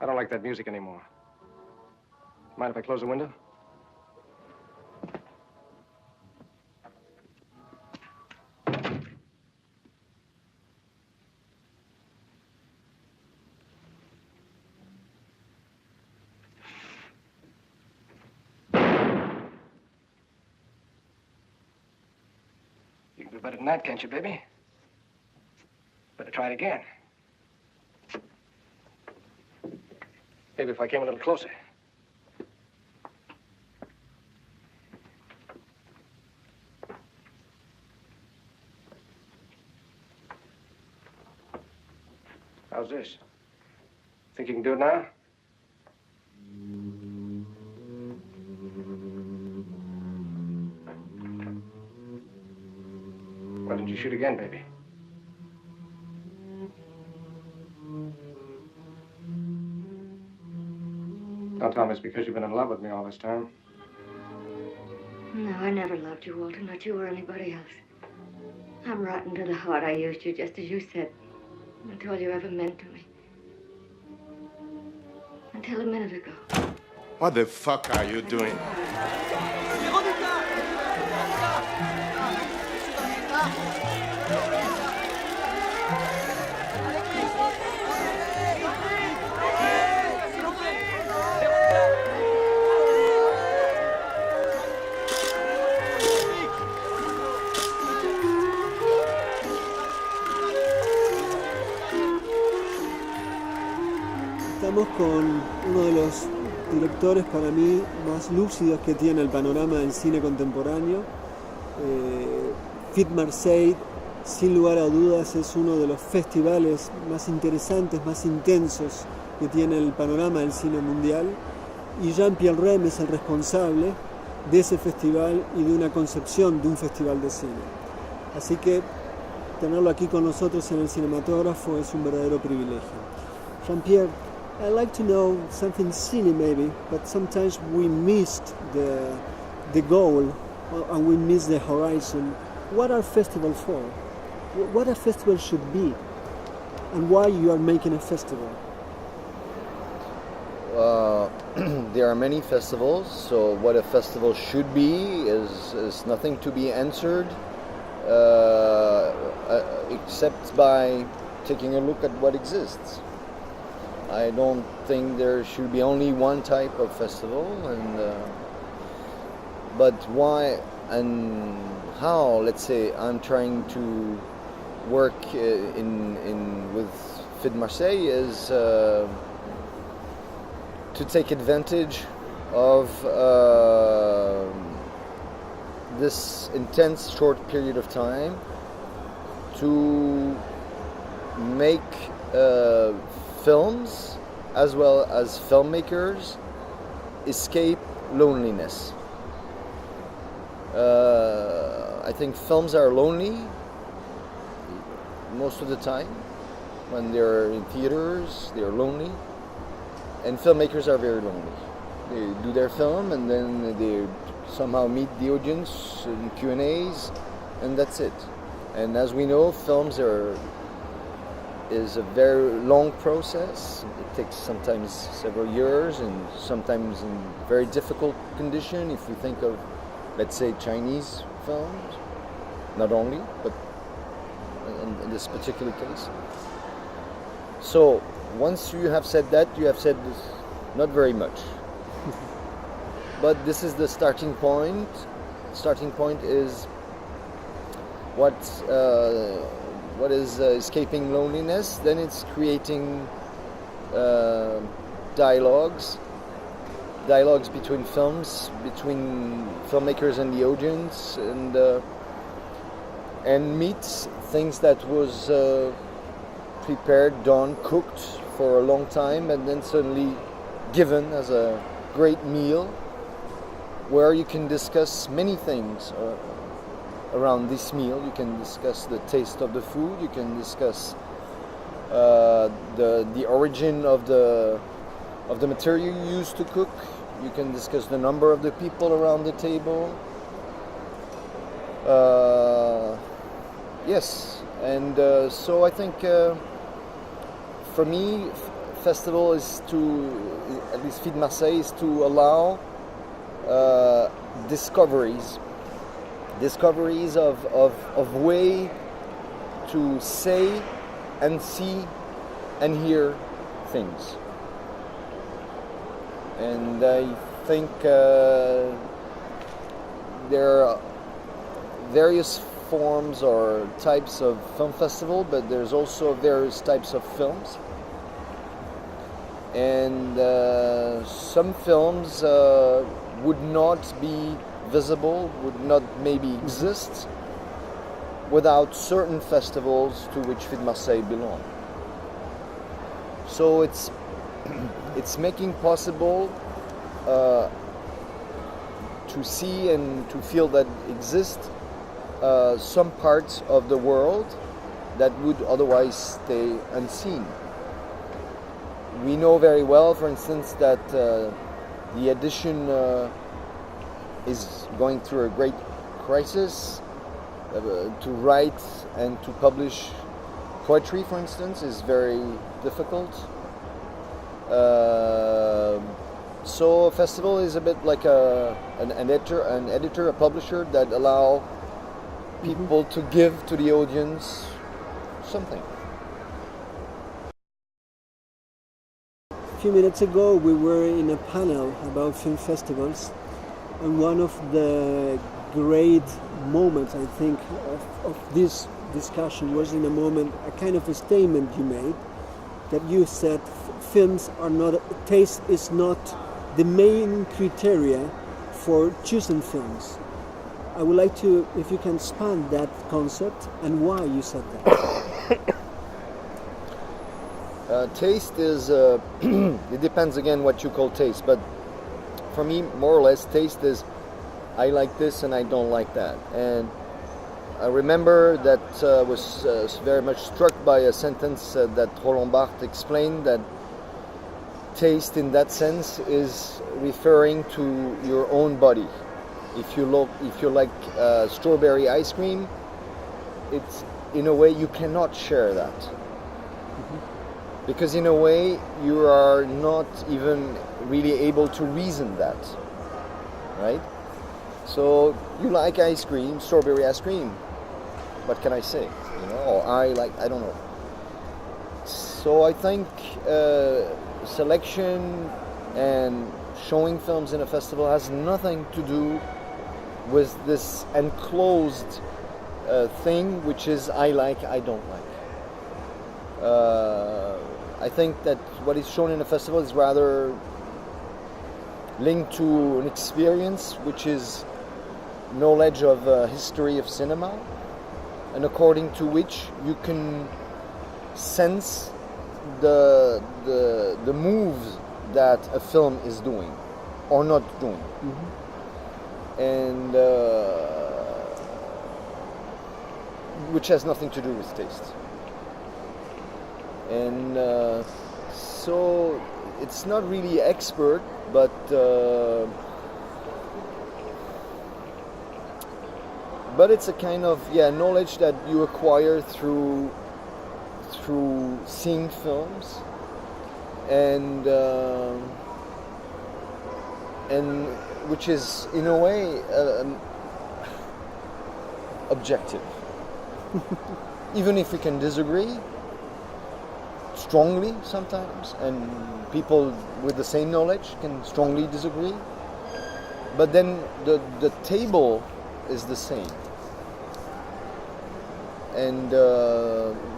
I don't like that music anymore. Mind if I close the window? You can do better than that, can't you, baby? Better try it again. Maybe if I came a little closer. How's this? Think you can do it now? Why didn't you shoot again, baby? Don't tell me it's because you've been in love with me all this time. No, I never loved you, Walter, not you or anybody else. I'm rotten to the heart. I used you just as you said. That's all you ever meant to me. Until a minute ago. What the fuck are you doing? Estamos con uno de los directores para mí más lúcidos que tiene el panorama del cine contemporáneo. Fit Marseille, sin lugar a dudas, es uno de los festivales más interesantes, más intensos que tiene el panorama del cine mundial. Y Pierre Rehm es el responsable de ese festival y de una concepción de un festival de cine. Así que tenerlo aquí con nosotros en el cinematógrafo es un verdadero privilegio. Jean-Pierre, I'd like to know something silly maybe, but sometimes we missed the goal and we miss the horizon. What are festivals for? What a festival should be, and why you are making a festival? There are many festivals, so what a festival should be is nothing to be answered, except by taking a look at what exists. I don't think there should be only one type of festival, but why and how? Let's say I'm trying to work with Fit Marseille is to take advantage of this intense short period of time to make films as well as filmmakers escape loneliness. I think films are lonely most of the time. When they're in theaters, they're lonely. And filmmakers are very lonely. They do their film and then they somehow meet the audience in Q&As, and that's it. And as we know, films is a very long process. It takes sometimes several years and sometimes in very difficult condition. If we think of, let's say, Chinese films, not only, but in this particular case. So once you have said that, you have said not very much. But this is the starting point. Starting point is what is escaping loneliness. Then it's creating dialogues between films, between filmmakers and the audience, and meets things that was prepared, done, cooked for a long time, and then suddenly given as a great meal, where you can discuss many things around this meal. You can discuss the taste of the food. You can discuss the origin of the material you used to cook. You can discuss the number of the people around the table. Yes, and so I think for me, festival is to, at least Film Marseille, is to allow discoveries of way to say and see and hear things. And I think there are various forms or types of film festival, but there's also various types of films. And some films would not be visible, would not maybe exist without certain festivals to which Film Marseille belong. So it's making possible to see and to feel that exist some parts of the world that would otherwise stay unseen. We know very well, for instance, that the edition is going through a great crisis. To write and to publish poetry, for instance, is very difficult. So a festival is a bit like an editor, a publisher that allow people to give to the audience something. A few minutes ago we were in a panel about film festivals, and one of the great moments, I think, of this discussion was in a moment, a kind of a statement you made, that you said films are not, taste is not the main criteria for choosing films. I would like to, if you can expand that concept and why you said that. Taste is, it depends again what you call taste, but for me, more or less, taste is I like this and I don't like that. And I remember that was very much struck by a sentence that Roland Barthes explained, that taste in that sense is referring to your own body. If you like strawberry ice cream, it's in a way you cannot share that. Because in a way you are not even really able to reason that, right? So you like ice cream, strawberry ice cream. What can I say? You know, or I don't know. So I think selection and showing films in a festival has nothing to do with this enclosed thing, which is I like, I don't like. I think that what is shown in a festival is rather linked to an experience, which is knowledge of history of cinema, and according to which you can sense the moves that a film is doing or not doing. And which has nothing to do with taste. And so it's not really expert, but it's a kind of knowledge that you acquire through seeing films, and which is in a way objective. Even if we can disagree strongly sometimes, and people with the same knowledge can strongly disagree, but then the table is the same. And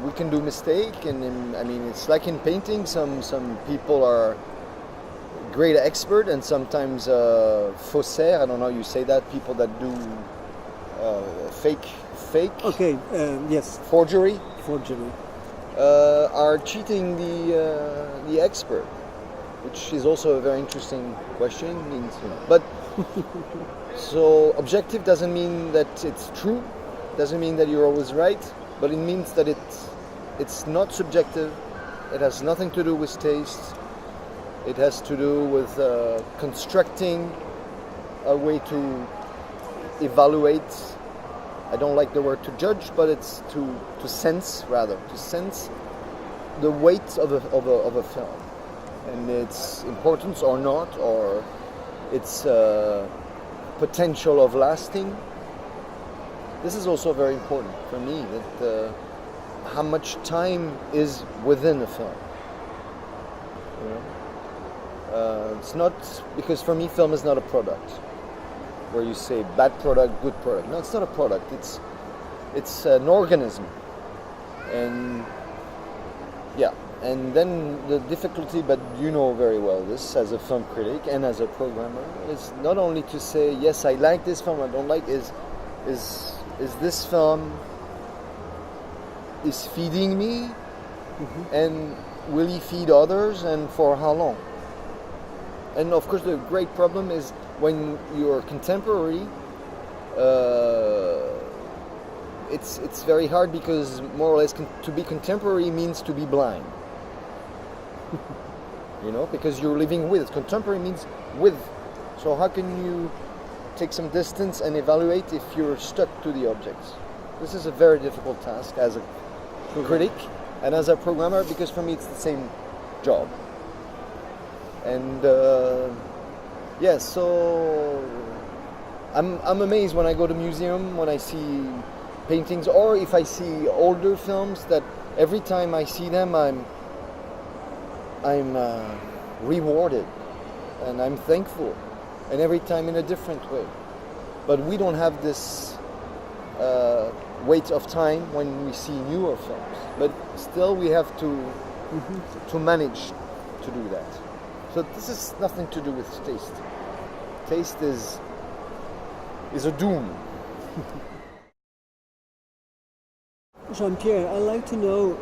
we can do mistake, and I mean, it's like in painting, some people are great expert and sometimes faussaires, I don't know how you say that, people that do fake Okay, yes. forgery are cheating the expert, which is also a very interesting question. But so objective doesn't mean that it's true, doesn't mean that you're always right, but it means that it's not subjective. It has nothing to do with taste. It has to do with constructing a way to evaluate. I don't like the word to judge, but it's to sense, rather, to sense the weight of a film. and its importance or not, or its potential of lasting. This is also very important for me, that how much time is within a film. You know? It's not, because for me film is not a product where you say bad product, good product. No, it's not a product. It's an organism, and yeah. And then the difficulty, but you know very well this as a film critic and as a programmer, is not only to say yes, I like this film, I don't like. Is this film is feeding me, and will he feed others, and for how long? And of course, the great problem is when you're contemporary. It's very hard, because more or less to be contemporary means to be blind. You know, because you're living with. Contemporary means with. So how can you take some distance and evaluate if you're stuck to the objects? This is a very difficult task as a critic and as a programmer, because for me it's the same job. And so I'm amazed when I go to museum, when I see paintings, or if I see older films, that every time I see them I'm rewarded, and I'm thankful, and every time in a different way. But we don't have this weight of time when we see newer films. But still, we have to manage to do that. So this is nothing to do with taste. Taste is a doom. Jean-Pierre, I'd like to know,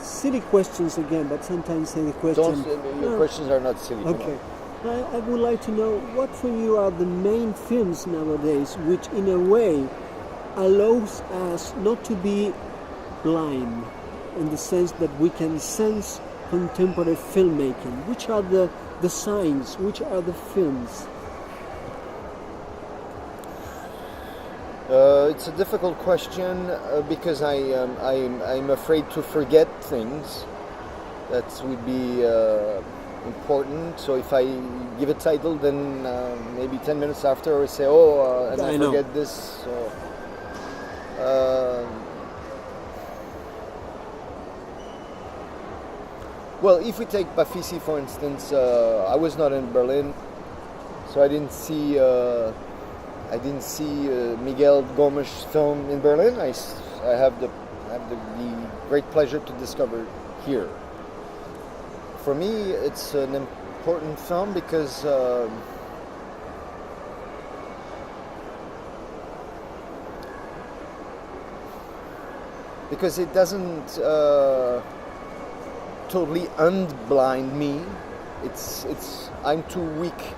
silly questions again, but sometimes silly questions. Your questions are not silly. Okay. I would like to know what for you are the main films nowadays which in a way allows us not to be blind, in the sense that we can sense contemporary filmmaking. Which are the signs, which are the films? It's a difficult question, because I'm afraid to forget things that would be important. So if I give a title, then maybe 10 minutes after I say, and I forget this. So, well, if we take BAFICI, for instance, I was not in Berlin, so I didn't see Miguel Gomes' film in Berlin. I have the great pleasure to discover here. For me, it's an important film because it doesn't totally unblind me. I'm too weak.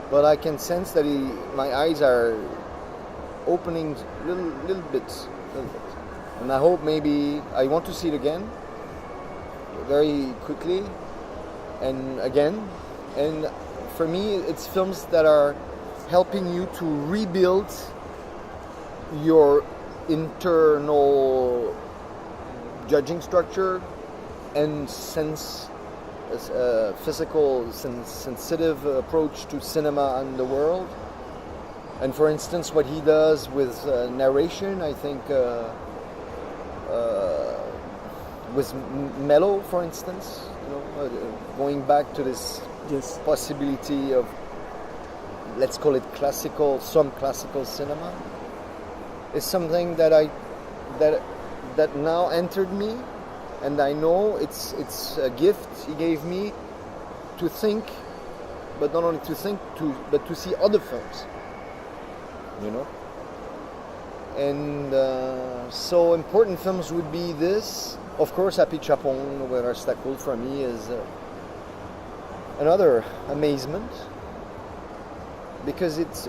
But I can sense that my eyes are opening little bit. And I hope maybe I want to see it again, very quickly, and again. And for me, it's films that are helping you to rebuild your internal judging structure and physical, sensitive approach to cinema and the world. And for instance, what he does with narration, I think, with Mello, for instance, going back to this possibility of, let's call it some classical cinema, is something that now entered me. And I know it's a gift he gave me to think, but not only to think, but to see other films, And so important films would be this. Of course, Happy Chapon, where Stackle for me is another amazement, because it's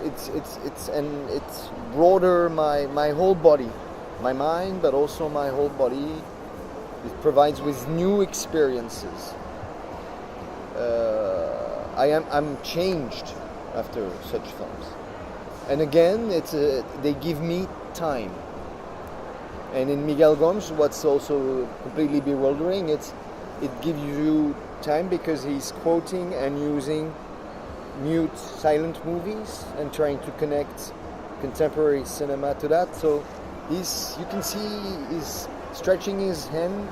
broader my whole body, my mind, but also my whole body. It provides with new experiences. I'm changed after such films, and again, they give me time. And in Miguel Gomes, what's also completely bewildering, it gives you time because he's quoting and using mute silent movies and trying to connect contemporary cinema to that. So you can see he's stretching his hand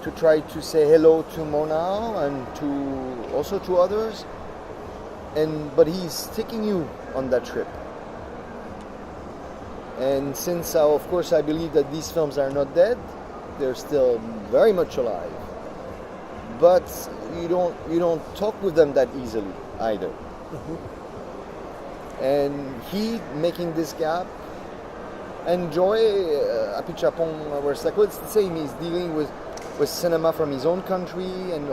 to try to say hello to Mona and also to others, but he's taking you on that trip. And since of course I believe that these films are not dead, they're still very much alive. But you don't talk with them that easily either. And he making this gap. And Joy Api Chapong Wersako, it's the same. He's dealing with cinema from his own country and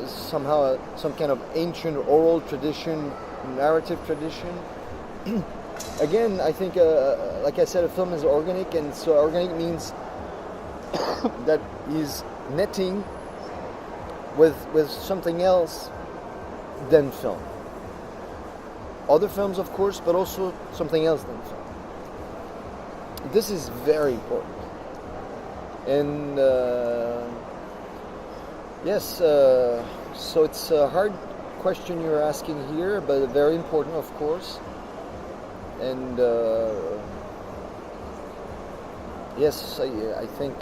somehow some kind of ancient oral tradition, narrative tradition. Again, I think, like I said, a film is organic, and so organic means that he's netting with something else than film. Other films, of course, but also something else than film. This is very important. And yes, so it's a hard question you're asking here, but very important, of course. And yes, I think.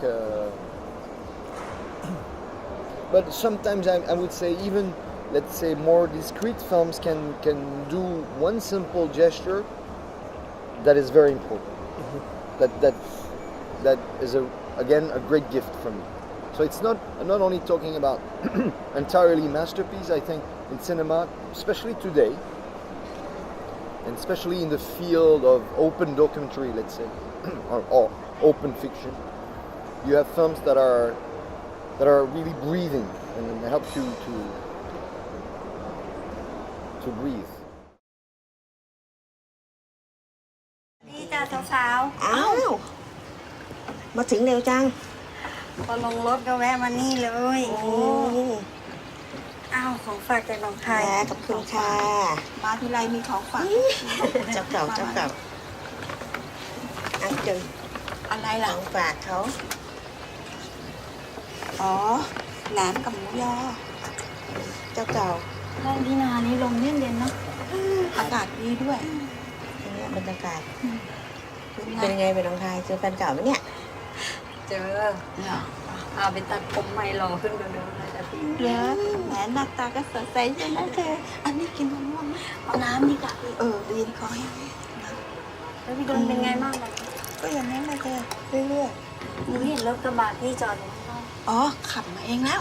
But sometimes I would say even, let's say, more discreet films can do one simple gesture that is very important. That is again a great gift for me. So it's not only talking about entirely masterpiece. I think in cinema, especially today, and especially in the field of open documentary, let's say, or open fiction, you have films that are really breathing and help you to breathe. นี่จ้าสาว อ้าว มาถึงเร็วจัง ๆพอลงรถก็แวะมานี่เลย โอ้ อ้าวของฝากจากหนองคาย ขอบคุณค่ะ มาทีไรมีของฝาก เจ้าเก่าอันจน อะไร ห ล่ะ ลังฝากเขา อ๋อแหนมกับหมูยอ เจ้าเก่า ห้องที่นานี้ลมเย็นๆเนาะอากาศดีด้วย เนี่ยบรรยากาศ เป็น เป็น ไง ไงไปหนองคายเจอแฟนเก่าไหมเนี่ย เจอเอาไปตัดผมใหม่รอขึ้นเร็วๆเลยจ้ะพี่เหรอแหมหน้าตาก็สดใสใช่ไหมเธออันนี้กินมะม่วงไหมเอาน้ำดีกว่าดีคอแห้งแล้วพี่ดนเป็นไงบ้างล่ะก็อย่างนี้เลยเธอเรื่อยๆหนูเห็นรถกระบะพี่จอดอยู่ข้างนอกอ๋อขับมาเองแล้ว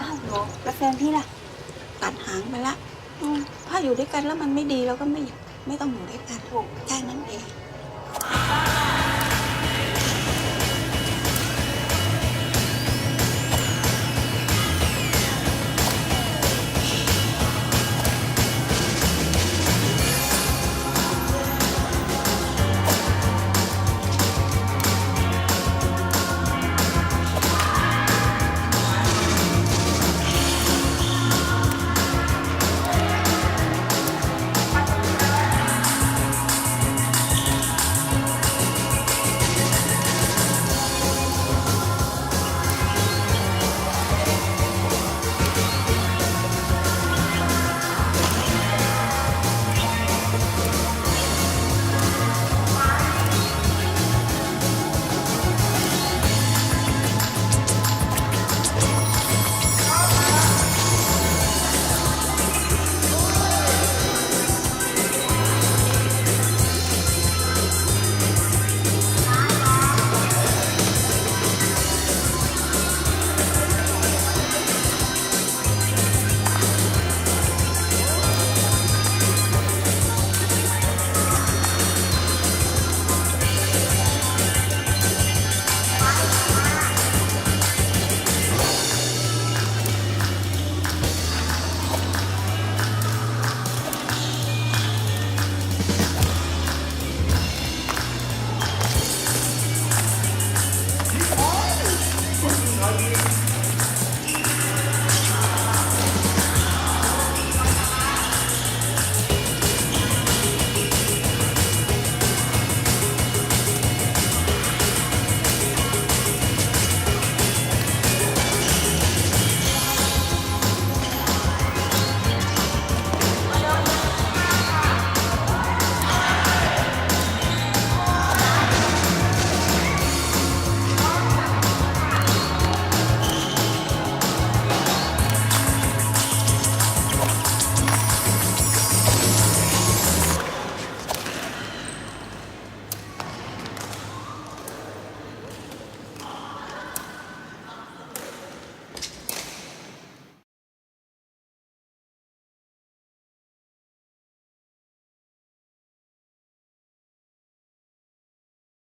แล้วแฟนพี่ล่ะตัดหางไปละถ้าอยู่ด้วยกันแล้วมันไม่ดีเราก็ไม่ต้องอยู่ด้วยกันถูกแค่นั้นเอง